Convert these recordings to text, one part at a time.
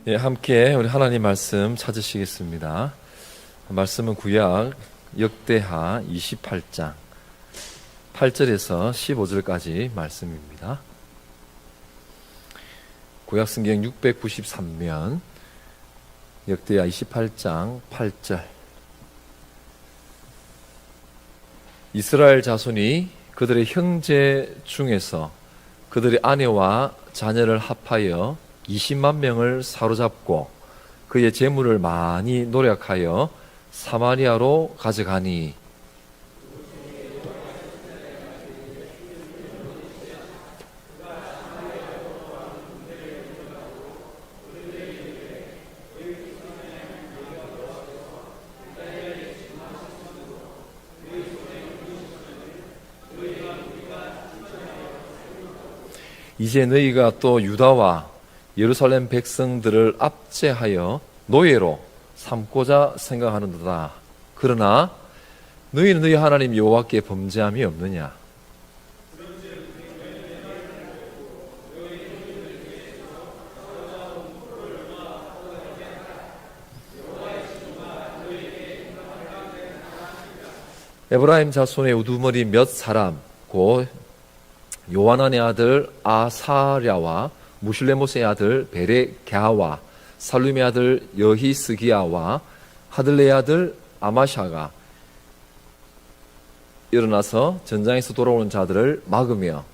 예, 함께 우리 하나님 말씀 찾으시겠습니다. 말씀은 구약 역대하 28장 8절에서 15절까지 말씀입니다. 구약 성경 693면 역대하 28장 8절. 이스라엘 자손이 그들의 형제 중에서 그들의 아내와 자녀를 합하여 20만 명을 사로잡고 그의 재물을 많이 노력하여 사마리아로 가져가니 이제 너희가 또 유다와 예루살렘 백성들을 압제하여 노예로 삼고자 생각하는도다. 그러나 너희는 너희 하나님 여호와께 범죄함이 없느냐? 에브라임 자손의 우두머리 몇 사람 곧 요하난의 아들 아사랴와 무실레못의 아들 베레갸와 살룸의 아들 여히스기야와 하들레의 아들 아마샤가 일어나서 전장에서 돌아오는 자들을 막으며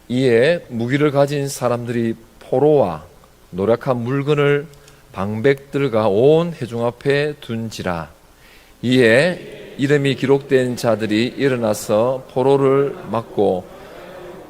이에 무기를 가진 사람들이 포로와 노력한 물건을 방백들과 온 회중 앞에 둔지라. 이에 이름이 기록된 자들이 일어나서 포로를 막고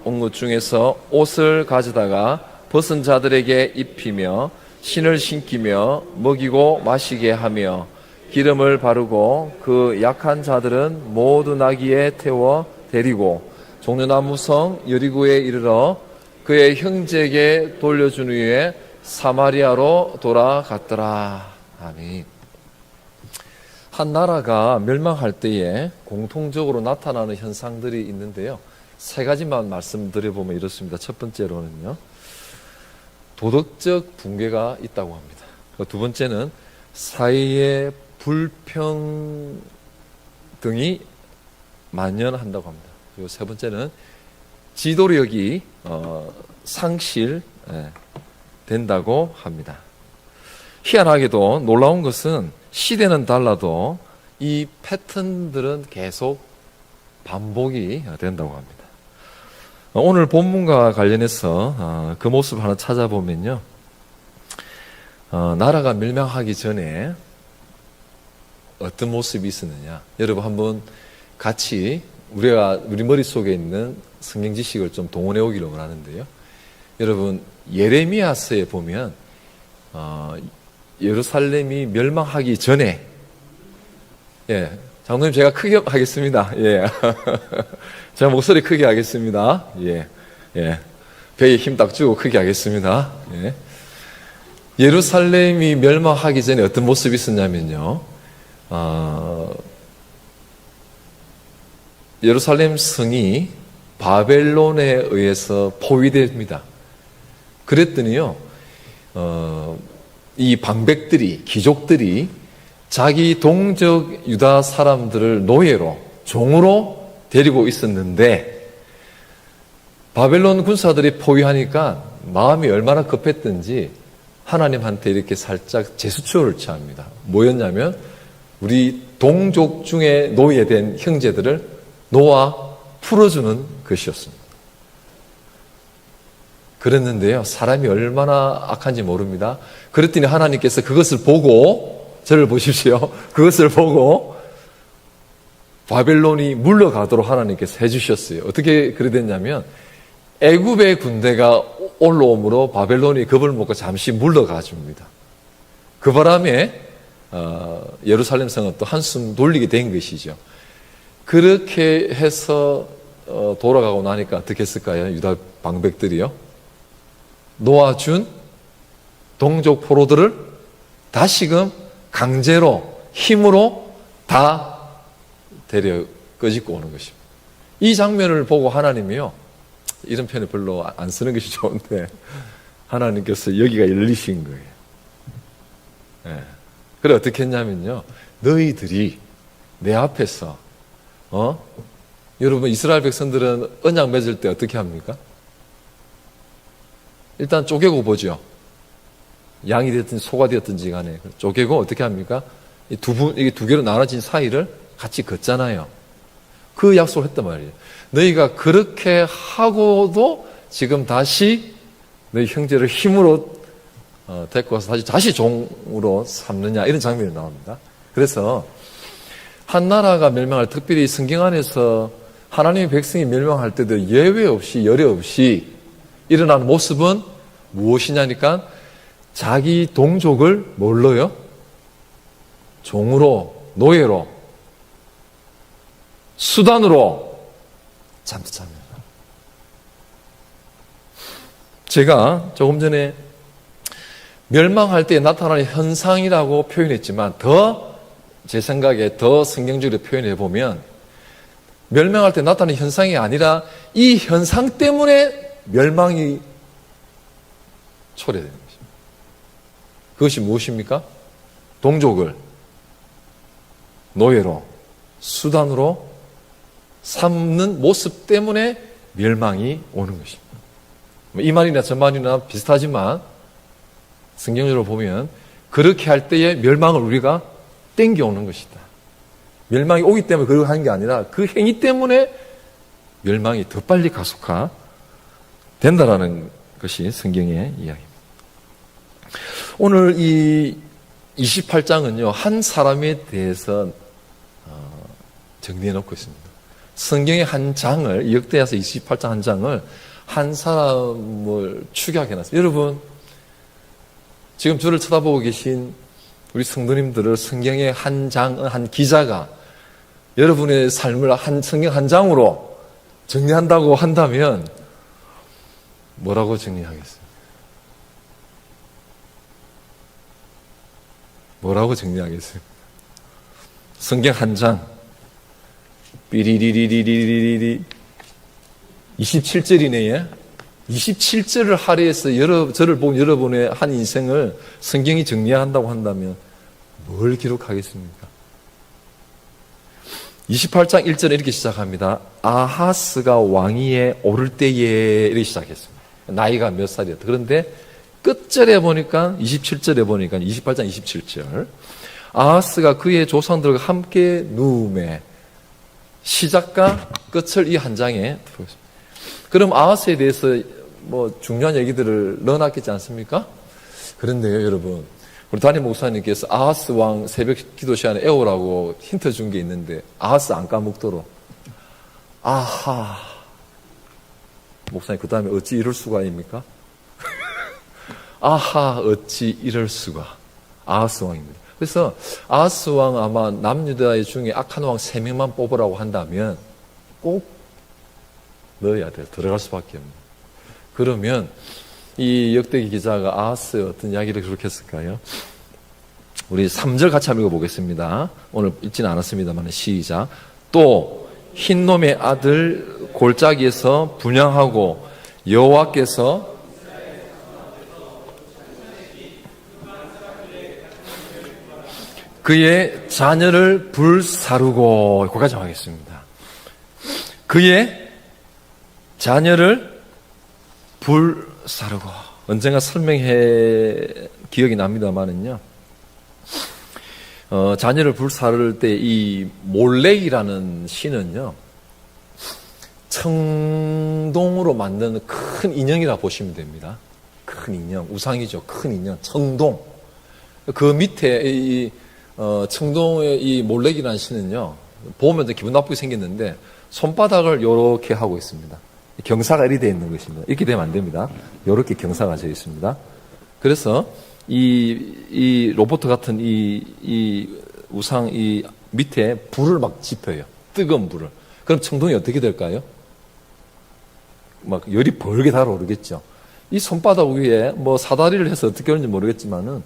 온 것 중에서 옷을 가져다가 벗은 자들에게 입히며 신을 신기며 먹이고 마시게 하며 기름을 바르고 그 약한 자들은 모두 나귀에 태워 데리고 종려나무성 여리고에 이르러 그의 형제에게 돌려준 후에 사마리아로 돌아갔더라. 아멘. 한 나라가 멸망할 때에 공통적으로 나타나는 현상들이 있는데요. 세 가지만 말씀드려보면 이렇습니다. 첫 번째로는요, 도덕적 붕괴가 있다고 합니다. 두 번째는 사회의 불평등이 만연한다고 합니다. 그리고 세 번째는 지도력이 상실된다고 합니다. 희한하게도 놀라운 것은 시대는 달라도 이 패턴들은 계속 반복이 된다고 합니다. 오늘 본문과 관련해서 그 모습을 하나 찾아보면요, 나라가 멸망하기 전에 어떤 모습이 있었느냐, 여러분 한번 같이 우리 머릿속에 있는 성경 지식을 좀 동원해 오기를 원하는데요. 여러분, 예레미야서에 보면 예루살렘이 멸망하기 전에, 장로님 제가 크게 하겠습니다. 제가 목소리 크게 하겠습니다. 배에 힘 딱 주고 크게 하겠습니다. 예루살렘이 멸망하기 전에 어떤 모습이 있었냐면요, 예루살렘 성이 바벨론에 의해서 포위됩니다. 그랬더니요, 이 방백들이, 귀족들이 자기 동족 유다 사람들을 노예로, 종으로 데리고 있었는데, 바벨론 군사들이 포위하니까 마음이 얼마나 급했던지 하나님한테 이렇게 살짝 제스처를 취합니다. 뭐였냐면, 우리 동족 중에 노예된 형제들을 놓아 풀어주는 것이었습니다. 그랬는데요, 사람이 얼마나 악한지 모릅니다. 그랬더니 하나님께서 그것을 보고, 저를 보십시오. 그것을 보고 바벨론이 물러가도록 하나님께서 해주셨어요. 어떻게 그래 됐냐면, 애굽의 군대가 올라오므로 바벨론이 겁을 먹고 잠시 물러가 줍니다. 그 바람에 예루살렘 성은 또 한숨 돌리게 된 것이죠. 그렇게 해서 돌아가고 나니까 어떻게 했을까요? 유다 방백들이요. 놓아준 동족 포로들을 다시금 강제로 힘으로 다 데려 끄집고 오는 것입니다. 이 장면을 보고 하나님이요. 이런 표현을 별로 안 쓰는 것이 좋은데 하나님께서 여기가 열리신 거예요. 네. 그래 어떻게 했냐면요. 너희들이 내 앞에서 여러분 이스라엘 백성들은 언약 맺을 때 어떻게 합니까? 일단 쪼개고 보죠. 양이 되든지 소가 되었든지 간에 쪼개고 어떻게 합니까? 이게 두 개로 나눠진 사이를 같이 걷잖아요. 그 약속을 했단 말이에요. 너희가 그렇게 하고도 지금 다시 너희 형제를 힘으로 데리고 와서 다시 종으로 삼느냐 이런 장면이 나옵니다. 그래서 한 나라가 멸망할 특별히 성경 안에서 하나님의 백성이 멸망할 때도 예외 없이 열애 없이 일어나는 모습은 무엇이냐니까 자기 동족을 뭘로요? 종으로 노예로 수단으로 잠수합니다. 제가 조금 전에 멸망할 때 나타나는 현상이라고 표현했지만 제 생각에 더 성경적으로 표현해 보면 멸망할 때 나타나는 현상이 아니라 이 현상 때문에 멸망이 초래되는 것입니다. 그것이 무엇입니까? 동족을 노예로 수단으로 삼는 모습 때문에 멸망이 오는 것입니다. 이 말이나 저 말이나 비슷하지만 성경적으로 보면 그렇게 할 때에 멸망을 우리가 땡겨오는 것이다. 멸망이 오기 때문에 그렇게 하는 게 아니라 그 행위 때문에 멸망이 더 빨리 가속화된다라는 것이 성경의 이야기입니다. 오늘 이 28장은요, 한 사람에 대해서 정리해 놓고 있습니다. 성경의 한 장을, 역대하서 28장 한 장을 한 사람을 축약해 놨습니다. 여러분, 지금 저를 쳐다보고 계신 우리 성도님들을 성경의 한 기자가 여러분의 삶을 성경 한 장으로 정리한다고 한다면 뭐라고 정리하겠어요? 뭐라고 정리하겠어요? 성경 한 장, 삐리리리리리리리 27절이네요. 27절을 할애해서 저를 본 여러분의 한 인생을 성경이 정리한다고 한다면 뭘 기록하겠습니까? 28장 1절에 이렇게 시작합니다. 아하스가 왕위에 오를 때에 이렇게 시작했습니다. 나이가 몇 살이었다. 그런데 끝절에 보니까 27절에 보니까 28장 27절 아하스가 그의 조상들과 함께 누움에 시작과 끝을 이 한 장에 들어있습니다. 그럼 아하스에 대해서 뭐 중요한 얘기들을 넣어놨겠지 않습니까? 그런데요, 여러분, 우리 담임 목사님께서 아하스 왕 새벽 기도 시간에 애오라고 힌트 준 게 있는데 아하스 안 까먹도록 아하 목사님 그 다음에 어찌 이럴 수가입니까? 아하 어찌 이럴 수가 아하스 왕입니다. 그래서 아하스 왕 아마 남유다 중에 악한 왕 3명만 뽑으라고 한다면 꼭 넣어야 돼요. 들어갈 수밖에 없는. 그러면 이 역대기 기자가 아하스의 어떤 이야기를 그렇게 했을까요? 우리 3절 같이 한번 읽어보겠습니다. 오늘 읽지는 않았습니다만 시작. 또 흰놈의 아들 골짜기에서 분향하고 여호와께서 그의 자녀를 불사르고 거기까지 하겠습니다. 그의 자녀를 불사르고 언젠가 설명해 기억이 납니다만은요. 자녀를 불사를 때 이 몰렉이라는 신은요. 청동으로 만든 큰 인형이라 보시면 됩니다. 큰 인형, 우상이죠. 큰 인형, 청동. 그 밑에 청동의 이 몰렉이라는 신은요. 보면 기분 나쁘게 생겼는데 손바닥을 이렇게 하고 있습니다. 경사가 이렇게 되어 있는 것입니다. 이렇게 되면 안 됩니다. 이렇게 경사가 되어 있습니다. 그래서 이 로봇 같은 이 우상 이 밑에 불을 막 지펴요. 뜨거운 불을. 그럼 청동이 어떻게 될까요? 막 열이 벌게 달아오르겠죠. 이 손바닥 위에 뭐 사다리를 해서 어떻게 하는지 모르겠지만은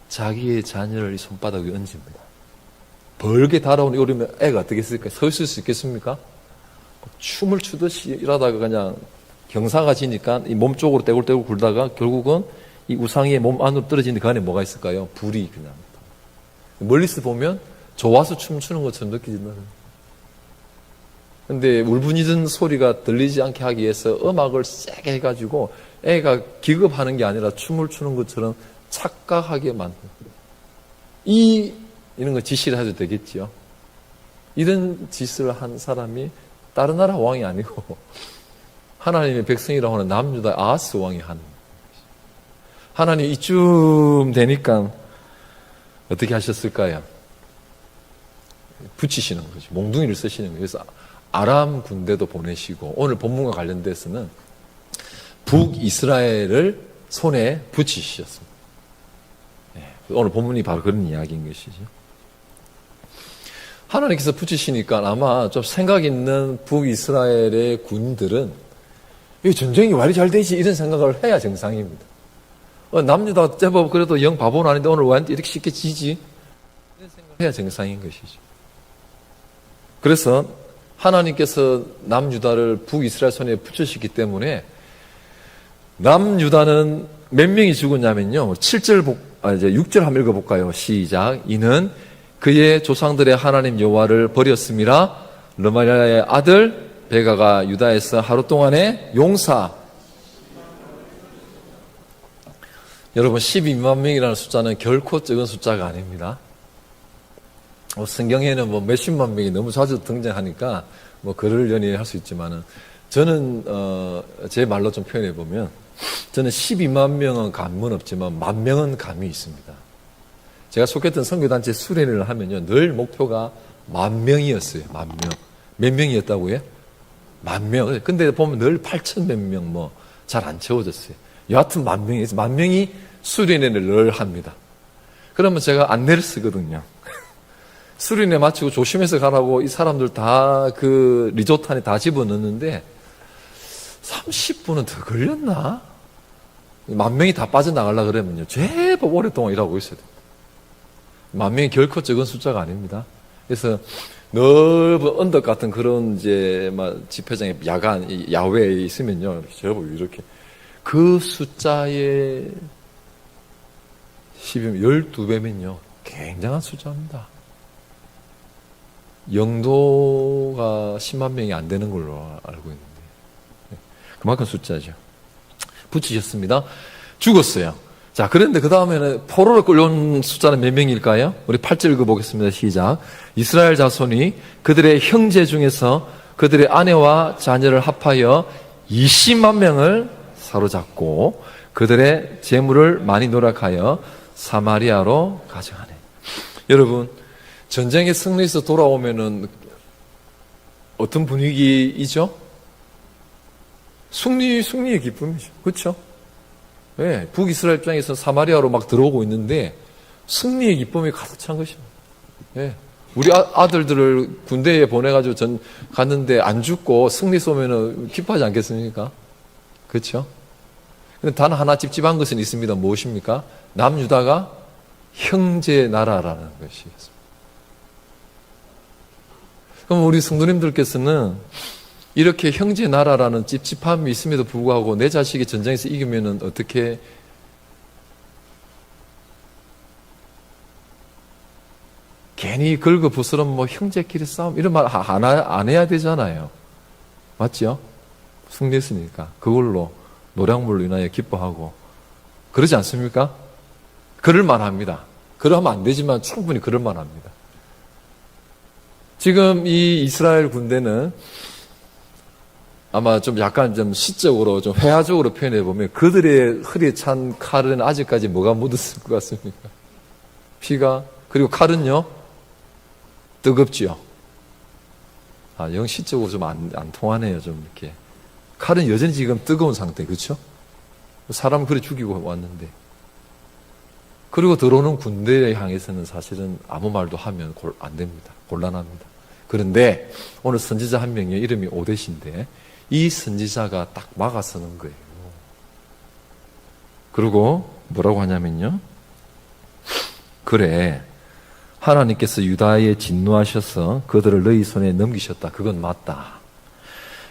자기의 자녀를 이 손바닥 위에 얹습니다. 벌게 달아오는 이러면 애가 어떻게 했을까요? 서 있을 수 있겠습니까? 춤을 추듯이 일하다가 그냥 경사가 지니까 이 몸 쪽으로 떼굴떼굴 굴다가 결국은 이 우상이 몸 안으로 떨어지는데 그 안에 뭐가 있을까요? 불이 그냥. 멀리서 보면 좋아서 춤추는 것처럼 느껴진다는. 근데 울분이던 소리가 들리지 않게 하기 위해서 음악을 세게 해가지고 애가 기겁하는 게 아니라 춤을 추는 것처럼 착각하게 만든. 이런 거 지시를 해도 되겠지요. 이런 짓을 한 사람이 다른 나라 왕이 아니고 하나님의 백성이라고 하는 남유다 아하스 왕이 하는 거예요. 하나님 이쯤 되니까 어떻게 하셨을까요? 붙이시는 거죠. 몽둥이를 쓰시는 거예요. 그래서 아람 군대도 보내시고 오늘 본문과 관련돼서는 북이스라엘을 손에 붙이셨습니다. 오늘 본문이 바로 그런 이야기인 것이죠. 하나님께서 붙이시니까 아마 좀 생각 있는 북이스라엘의 군들은 이 전쟁이 왜 이리 잘 되지? 이런 생각을 해야 정상입니다. 남유다 제법 그래도 영 바보는 아닌데 오늘 왜 이렇게 쉽게 지지? 이런 생각을 해야 정상인 것이죠. 그래서 하나님께서 남유다를 북이스라엘 손에 붙이셨기 때문에 남유다는 몇 명이 죽었냐면요. 6절 한번 읽어볼까요? 시작. 이는 그의 조상들의 하나님 여호와를 버렸음이라. 르말리아의 아들 베가가 유다에서 하루 동안에 용사. 여러분 12만 명이라는 숫자는 결코 적은 숫자가 아닙니다. 성경에는 뭐 몇십만 명이 너무 자주 등장하니까 뭐 그를 연이할 수 있지만은 저는 제 말로 좀 표현해 보면 저는 12만 명은 감은 없지만 10,000명은 감이 있습니다. 제가 속했던 선교단체 수련회를 하면요 늘 목표가 10,000명이었어요. 10,000명. 몇 명이었다고요? 10,000명. 근데 보면 늘 8,000 몇 명 뭐 잘 안 채워졌어요. 여하튼 10,000명이 있어요. 10,000명이 수련회를 늘 합니다. 그러면 제가 안내를 쓰거든요. 수련회 마치고 조심해서 가라고 이 사람들 다 그 리조트 안에 다 집어넣는데 30분은 더 걸렸나? 10,000명이 다 빠져나가려고 그러면요 제법 오랫동안 일하고 있어야 돼요. 10,000명이 결코 적은 숫자가 아닙니다. 그래서 넓은 언덕 같은 그런 이제 막 집회장에 야간 야외에 있으면요 제법 이렇게 그 숫자의 12배면요 굉장한 숫자입니다. 영도가 10만 명이 안 되는 걸로 알고 있는데 그만큼 숫자죠. 붙이셨습니다. 죽었어요. 자, 그런데 그 다음에는 포로로 끌려온 숫자는 몇 명일까요? 우리 8절 읽어보겠습니다. 시작. 이스라엘 자손이 그들의 형제 중에서 그들의 아내와 자녀를 합하여 20만 명을 사로잡고 그들의 재물을 많이 노력하여 사마리아로 가져가네. 여러분, 전쟁에 승리해서 돌아오면은 어떤 분위기이죠? 승리의 기쁨이죠. 그렇죠? 네, 북이스라엘 입장에서 사마리아로 막 들어오고 있는데 승리의 기쁨이 가득 찬 것입니다. 네, 우리 아들들을 군대에 보내가지고 갔는데 안 죽고 승리 쏘면은 기뻐하지 않겠습니까? 그렇죠? 근데 단 하나 찝찝한 것은 있습니다. 무엇입니까? 남유다가 형제 나라라는 것이겠습니다. 그럼 우리 성도님들께서는 이렇게 형제 나라라는 찝찝함이 있음에도 불구하고 내 자식이 전쟁에서 이기면은 어떻게 괜히 긁어부스럼 뭐 형제끼리 싸움 이런 말 안 해야 되잖아요. 맞죠? 승리했으니까 그걸로 노량물로 인하여 기뻐하고 그러지 않습니까? 그럴 만합니다. 그러면 안 되지만 충분히 그럴 만합니다. 지금 이 이스라엘 군대는 아마 좀 약간 좀 시적으로 좀 회화적으로 표현해 보면 그들의 허리에 찬 칼은 아직까지 뭐가 묻었을 것 같습니까? 피가. 그리고 칼은요 뜨겁지요. 영 시적으로 좀 안 통하네요. 좀 이렇게 칼은 여전히 지금 뜨거운 상태, 그렇죠? 사람 그래 죽이고 왔는데. 그리고 들어오는 군대에 향해서는 사실은 아무 말도 하면 안 됩니다. 곤란합니다. 그런데 오늘 선지자 한 명의 이름이 오뎃인데 이 선지자가 딱 막아서는 거예요. 그리고 뭐라고 하냐면요. 그래, 하나님께서 유다에 진노하셔서 그들을 너희 손에 넘기셨다. 그건 맞다.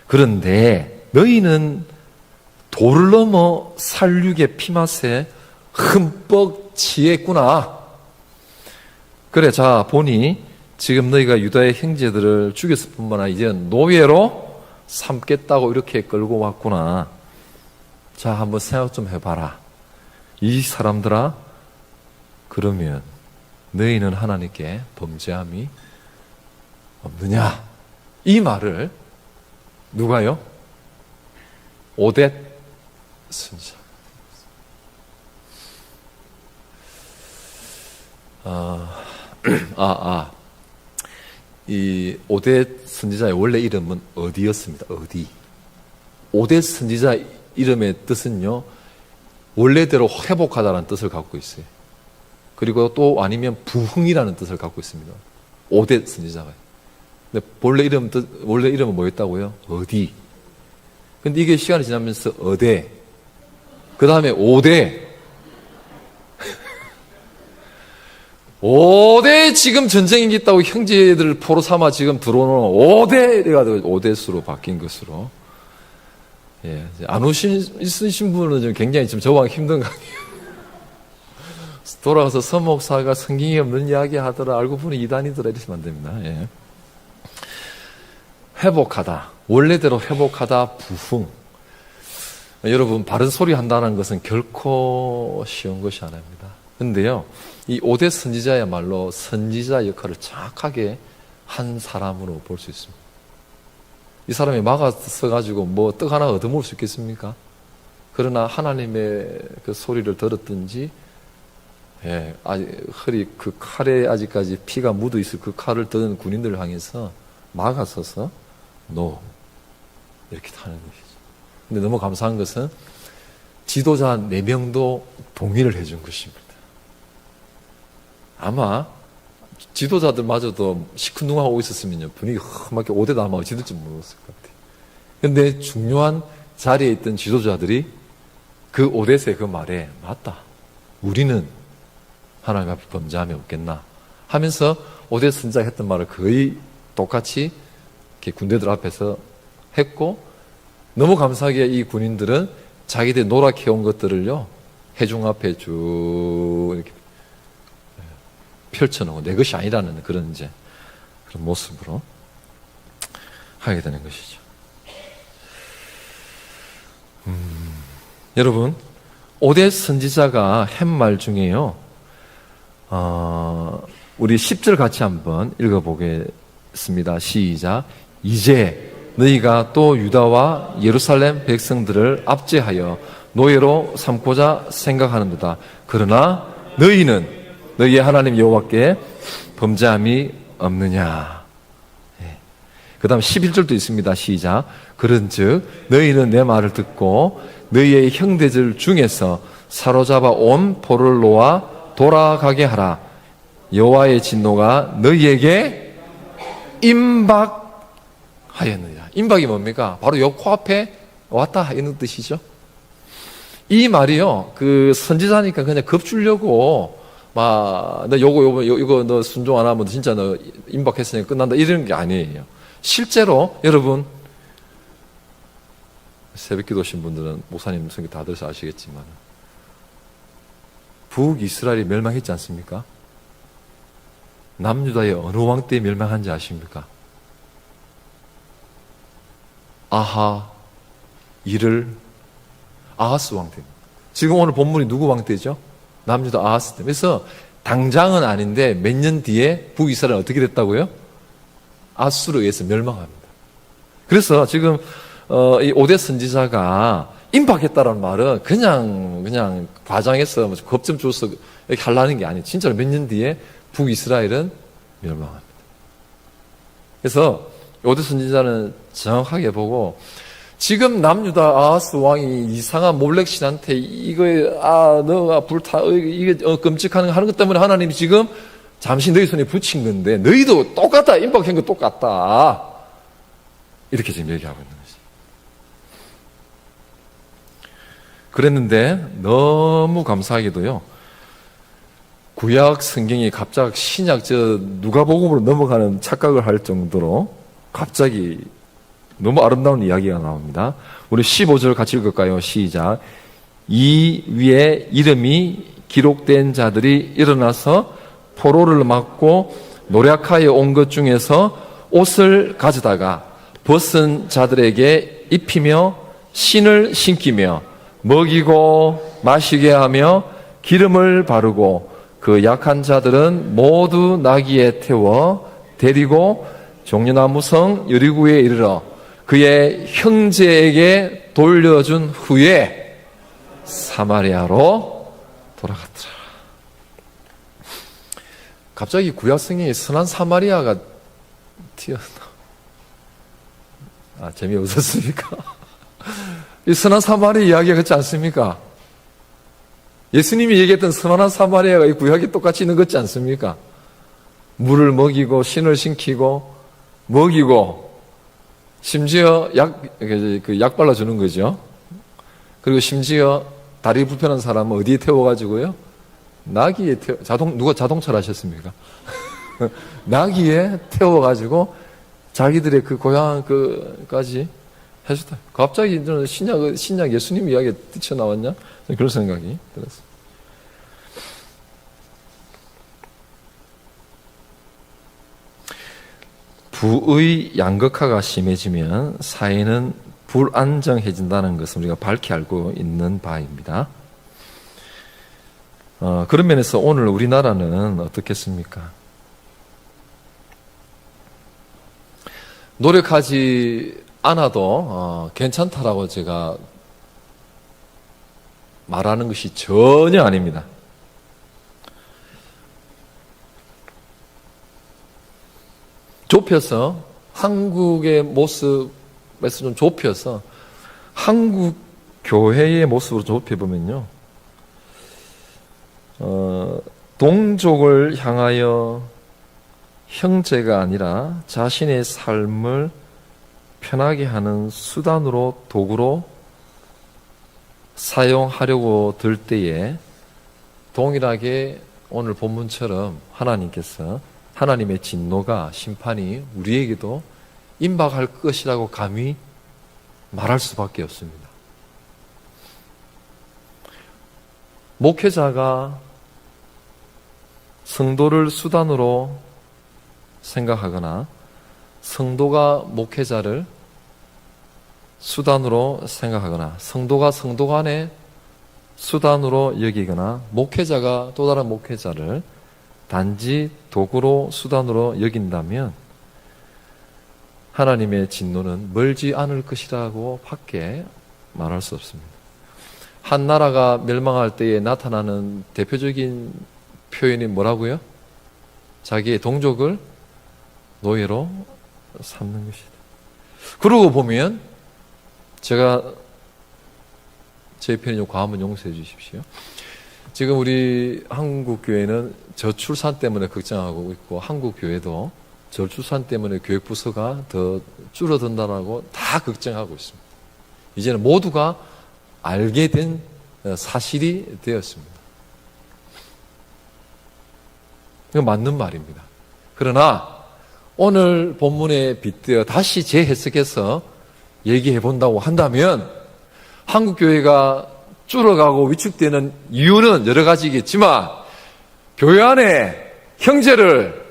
그런데 너희는 돌을 넘어 살육의 피맛에 흠뻑 취했구나. 그래, 자 보니 지금 너희가 유다의 형제들을 죽였을 뿐만 아니라 이제 노예로 삼겠다고 이렇게 끌고 왔구나. 자, 한번 생각 좀 해봐라. 이 사람들아, 그러면 너희는 하나님께 범죄함이 없느냐? 이 말을 누가요? 오뎃 선지자. 이 오뎃 선지자의 원래 이름은 어디였습니다. 어디. 오뎃 선지자 이름의 뜻은요, 원래대로 회복하다라는 뜻을 갖고 있어요. 그리고 또 아니면 부흥이라는 뜻을 갖고 있습니다. 오뎃 선지자가. 근데 원래 이름은 뭐였다고요? 어디. 근데 이게 시간이 지나면서 어대. 그 다음에 오대. 오대 지금 전쟁이 있다고 형제들을 포로 삼아 지금 들어오는 오대 이래가지고 오대수로 바뀐 것으로. 예, 안 있으신 분은 좀 굉장히 좀 저와 힘든 거 아니에요. 돌아가서 서목사가 성경이 없는 이야기 하더라. 알고 보니 이단이더라. 이러시면 안 됩니다. 예. 회복하다. 원래대로 회복하다. 부흥. 여러분, 바른 소리 한다는 것은 결코 쉬운 것이 아닙니다. 그런데요, 이 오뎃 선지자야말로 선지자 역할을 정확하게 한 사람으로 볼 수 있습니다. 이 사람이 막아서가지고 뭐 떡 하나 얻어먹을 수 있겠습니까? 그러나 하나님의 그 소리를 들었든지, 예, 허리 그 칼에 아직까지 피가 묻어 있을 그 칼을 드는 군인들을 향해서 막아서서 노 이렇게 하는 것이죠. 근데 너무 감사한 것은 지도자 4명도 동의를 해준 것입니다. 아마 지도자들마저도 시큰둥하고 있었으면요, 분위기 험하게 오대 남아 어찌될지 모르겠을 것 같아요. 근데 중요한 자리에 있던 지도자들이 그 오뎃의 그 말에 맞다. 우리는 하나님 앞에 범죄함이 없겠나 하면서 오뎃 선지자가 했던 말을 거의 똑같이 이렇게 군대들 앞에서 했고, 너무 감사하게 이 군인들은 자기들이 노력해온 것들을요, 회중 앞에 쭉 이렇게 펼쳐놓고 내 것이 아니라는 그런 그런 모습으로 하게 되는 것이죠. 여러분, 오뎃 선지자가 한 말 중에요, 우리 10절 같이 한번 읽어보겠습니다. 시작. 이제 너희가 또 유다와 예루살렘 백성들을 압제하여 노예로 삼고자 생각하는도다. 그러나 너희는 너희의 하나님 여호와께 범죄함이 없느냐. 예. 그 다음 11절도 있습니다. 시작. 그런즉 너희는 내 말을 듣고 너희의 형제들 중에서 사로잡아 온 포를 놓아 돌아가게 하라. 여호와의 진노가 너희에게 임박하였느냐. 임박이 뭡니까? 바로 요 코앞에 왔다 이런 뜻이죠. 이 말이요, 그 선지자니까 그냥 겁주려고 너 이거 너 순종 안 하면 진짜 너 임박했으니까 끝난다 이런 게 아니에요. 실제로 여러분, 새벽기도 오신 분들은 목사님 성경 다 들어서 아시겠지만 북이스라엘이 멸망했지 않습니까? 남유다의 어느 왕 때 멸망한지 아십니까? 아하스 왕 때입니다. 지금 오늘 본문이 누구 왕 때죠? 남유다 아하스 때. 그래서 당장은 아닌데 몇 년 뒤에 북이스라엘은 어떻게 됐다고요? 아수르에 의해서 멸망합니다. 그래서 지금 이 오뎃 선지자가 임박했다라는 말은 그냥 과장해서 겁좀 줘서 이렇게 하려는 게 아니에요. 진짜로 몇 년 뒤에 북이스라엘은 멸망합니다. 그래서 오뎃 선지자는 정확하게 보고, 지금 남유다 아하스 왕이 이상한 몰렉 신한테 너가 불타 이게 끔찍한 거 하는 것 때문에 하나님이 지금 잠시 너희 손에 붙인 건데 너희도 똑같다. 임박한 거 똑같다. 이렇게 지금 얘기하고 있는 거지. 그랬는데 너무 감사하게도요, 구약 성경이 갑자기 신약 누가복음으로 넘어가는 착각을 할 정도로 갑자기 너무 아름다운 이야기가 나옵니다. 우리 15절 같이 읽을까요? 시작. 이 위에 이름이 기록된 자들이 일어나서 포로를 맞고 노략하여 온 것 중에서 옷을 가져다가 벗은 자들에게 입히며 신을 신기며 먹이고 마시게 하며 기름을 바르고 그 약한 자들은 모두 나귀에 태워 데리고 종려나무성 여리고에 이르러 그의 형제에게 돌려준 후에 사마리아로 돌아갔더라. 갑자기 구약 성경에 선한 사마리아가 튀어나와. 재미없었습니까? 이 선한 사마리아 이야기가 그렇지 않습니까? 예수님이 얘기했던 선한 사마리아가 이 구약에 똑같이 있는 것 같지 않습니까? 물을 먹이고 신을 신기고 먹이고 심지어 약 발라주는 거죠. 그리고 심지어 다리 불편한 사람은 어디에 태워가지고요? 나귀에 누가 자동차를 하셨습니까? 나귀에 태워가지고 자기들의 그 고향 까지 해줬다. 갑자기 저는 신약 예수님 이야기가 뛰쳐나왔냐? 그런 생각이 들었어요. 부의 양극화가 심해지면 사회는 불안정해진다는 것을 우리가 밝히 알고 있는 바입니다. 그런 면에서 오늘 우리나라는 어떻겠습니까? 노력하지 않아도 괜찮다라고 제가 말하는 것이 전혀 아닙니다. 좁혀서 한국의 모습에서 좀 좁혀서 한국 교회의 모습으로 좁혀보면요, 동족을 향하여 형제가 아니라 자신의 삶을 편하게 하는 수단으로, 도구로 사용하려고 들 때에 동일하게 오늘 본문처럼 하나님께서 하나님의 진노가, 심판이 우리에게도 임박할 것이라고 감히 말할 수밖에 없습니다. 목회자가 성도를 수단으로 생각하거나 성도가 목회자를 수단으로 생각하거나 성도가 성도 간의 수단으로 여기거나 목회자가 또 다른 목회자를 단지 도구로 수단으로 여긴다면 하나님의 진노는 멀지 않을 것이라고 밖에 말할 수 없습니다. 한 나라가 멸망할 때에 나타나는 대표적인 표현이 뭐라고요? 자기의 동족을 노예로 삼는 것이다. 그러고 보면 제가 제 표현이 좀 과하면 용서해 주십시오. 지금 우리 한국교회는 저출산 때문에 걱정하고 있고 한국교회도 저출산 때문에 교육부서가 더 줄어든다고 다 걱정하고 있습니다. 이제는 모두가 알게 된 사실이 되었습니다. 이건 맞는 말입니다. 그러나 오늘 본문에 빗대어 다시 재해석해서 얘기해 본다고 한다면 한국교회가 줄어가고 위축되는 이유는 여러 가지겠지만 교회 안에 형제를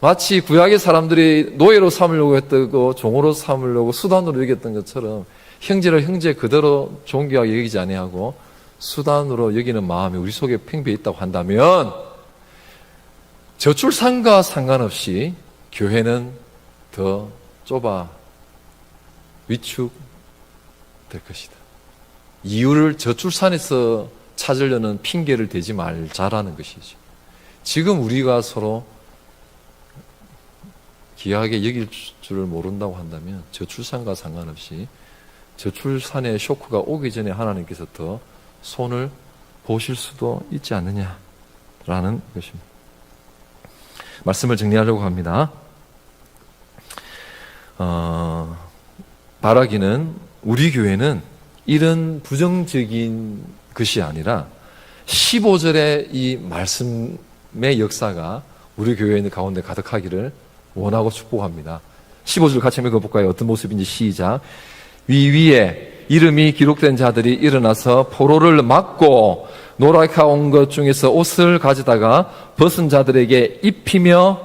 마치 구약의 사람들이 노예로 삼으려고 했고 종으로 삼으려고 수단으로 여겼던 것처럼 형제를 형제 그대로 존귀하게 여기지 아니하고 수단으로 여기는 마음이 우리 속에 팽배해 있다고 한다면 저출산과 상관없이 교회는 더 좁아 위축될 것이다. 이유를 저출산에서 찾으려는 핑계를 대지 말자라는 것이죠. 지금 우리가 서로 귀하게 여길 줄을 모른다고 한다면 저출산과 상관없이 저출산의 쇼크가 오기 전에 하나님께서 더 손을 보실 수도 있지 않느냐라는 것입니다. 말씀을 정리하려고 합니다. 바라기는 우리 교회는 이런 부정적인 것이 아니라 15절의 이 말씀의 역사가 우리 교회 있는 가운데 가득하기를 원하고 축복합니다. 15절 같이 읽어볼까요? 어떤 모습인지 시작. 위에 이름이 기록된 자들이 일어나서 포로를 막고 노랗게 온 것 중에서 옷을 가져다가 벗은 자들에게 입히며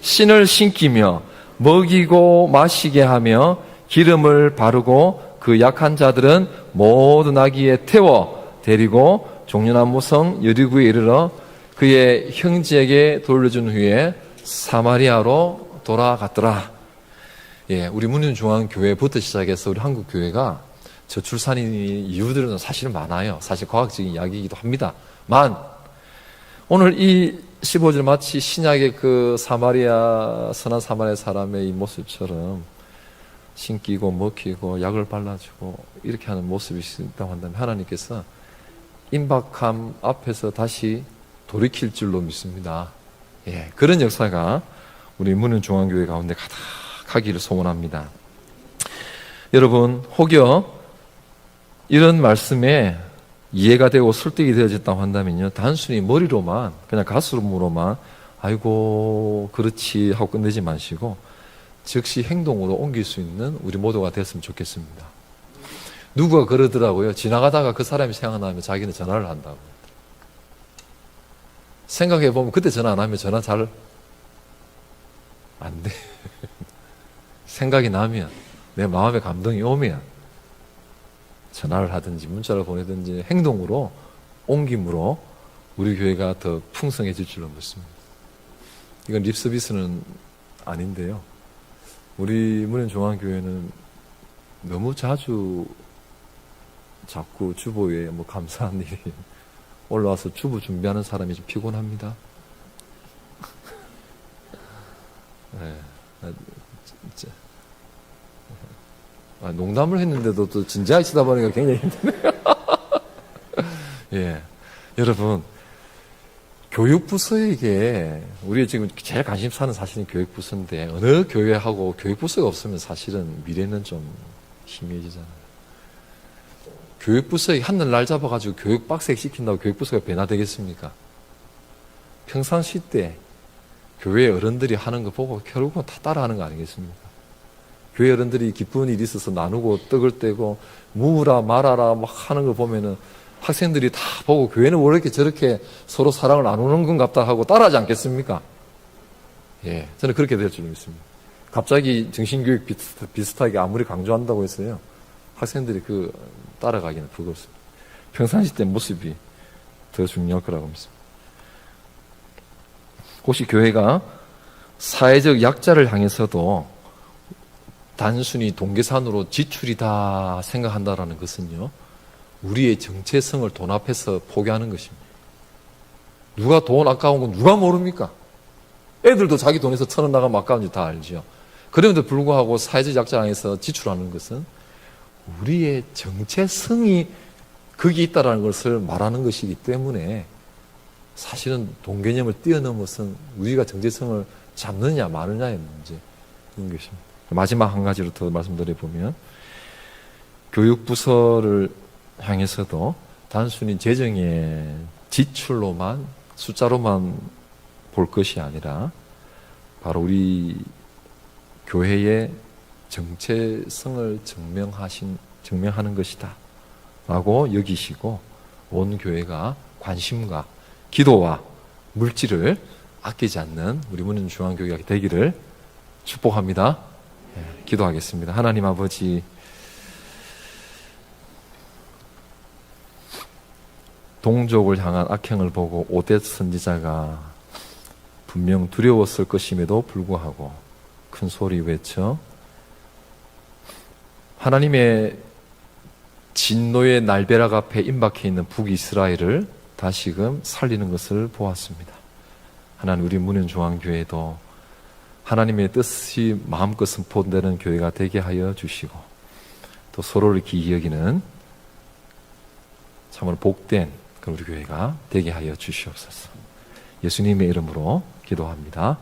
신을 신기며 먹이고 마시게 하며 기름을 바르고 그 약한 자들은 모든 나귀에 태워 데리고 종려나무성 여리고에 이르러 그의 형제에게 돌려준 후에 사마리아로 돌아갔더라. 예, 우리 문윤중앙교회부터 시작해서 우리 한국교회가 저출산이 이유들은 사실 많아요. 사실 과학적인 이야기이기도 합니다만 오늘 이 15절 마치 신약의 그 선한 사마리아 사람의 이 모습처럼 신기고 먹히고 약을 발라주고 이렇게 하는 모습이 있다고 한다면 하나님께서 임박함 앞에서 다시 돌이킬 줄로 믿습니다. 예, 그런 역사가 우리 문윤중앙교회 가운데 가득하기를 소원합니다. 여러분, 혹여 이런 말씀에 이해가 되고 설득이 되어졌다고 한다면요, 단순히 머리로만, 그냥 가슴으로만 아이고 그렇지 하고 끝내지 마시고 즉시 행동으로 옮길 수 있는 우리 모두가 됐으면 좋겠습니다. 누구가 그러더라고요. 지나가다가 그 사람이 생각나면 자기는 전화를 한다고. 생각해보면 그때 전화 안 하면 전화 잘 안 돼. 생각이 나면, 내 마음에 감동이 오면 전화를 하든지 문자를 보내든지 행동으로 옮김으로 우리 교회가 더 풍성해질 줄로 믿습니다. 이건 립서비스는 아닌데요. 우리 문현중앙교회는 너무 자꾸 주보에 뭐 감사한 일이 올라와서 주보 준비하는 사람이 좀 피곤합니다. 네, 진짜. 농담을 했는데도 또 진지하게 치다 보니까 굉장히 힘드네요. 예, 여러분, 교육부서에게 우리 지금 제일 관심사는 사실은 교육부서인데 어느 교회하고 교육부서가 없으면 사실은 미래는 좀 희미해지잖아요. 교육부서에 한날 날 잡아가지고 교육 빡세게 시킨다고 교육부서가 변화되겠습니까? 평상시 때 교회 어른들이 하는 거 보고 결국은 다 따라하는 거 아니겠습니까? 교회 어른들이 기쁜 일이 있어서 나누고 떡을 떼고 무라 말아라 막 하는 걸 보면은 학생들이 다 보고 교회는 왜 이렇게 저렇게 서로 사랑을 나누는 건갑다 하고 따라하지 않겠습니까? 예, 저는 그렇게 될 줄 믿습니다. 갑자기 정신교육 비슷하게 아무리 강조한다고 했어요. 학생들이 따라가기는 버겁습니다. 평상시 때 모습이 더 중요할 거라고 믿습니다. 혹시 교회가 사회적 약자를 향해서도 단순히 동계산으로 지출이다 생각한다라는 것은요, 우리의 정체성을 돈 앞에서 포기하는 것입니다. 누가 돈 아까운 건 누가 모릅니까? 애들도 자기 돈에서 1,000원 나가면 아까운지 다 알죠. 그럼에도 불구하고 사회적 약자 향해서 지출하는 것은 우리의 정체성이 거기 있다는 것을 말하는 것이기 때문에 사실은 돈 개념을 뛰어넘어서 우리가 정체성을 잡느냐 마느냐의 문제인 것입니다. 마지막 한 가지로 더 말씀드려보면 교육부서를 향해서도 단순히 재정의 지출로만 숫자로만 볼 것이 아니라 바로 우리 교회의 정체성을 증명하는 것이다 라고 여기시고 온 교회가 관심과 기도와 물질을 아끼지 않는 우리 문현중앙교회가 되기를 축복합니다. 기도하겠습니다. 하나님 아버지, 동족을 향한 악행을 보고 오뎃 선지자가 분명 두려웠을 것임에도 불구하고 큰 소리 외쳐 하나님의 진노의 날벼락 앞에 임박해 있는 북이스라엘을 다시금 살리는 것을 보았습니다. 하나님, 우리 문현중앙교회도 하나님의 뜻이 마음껏 선포되는 교회가 되게 하여 주시고 또 서로를 기이 여기는 참으로 복된 그런 우리 교회가 되게 하여 주시옵소서. 예수님의 이름으로 기도합니다.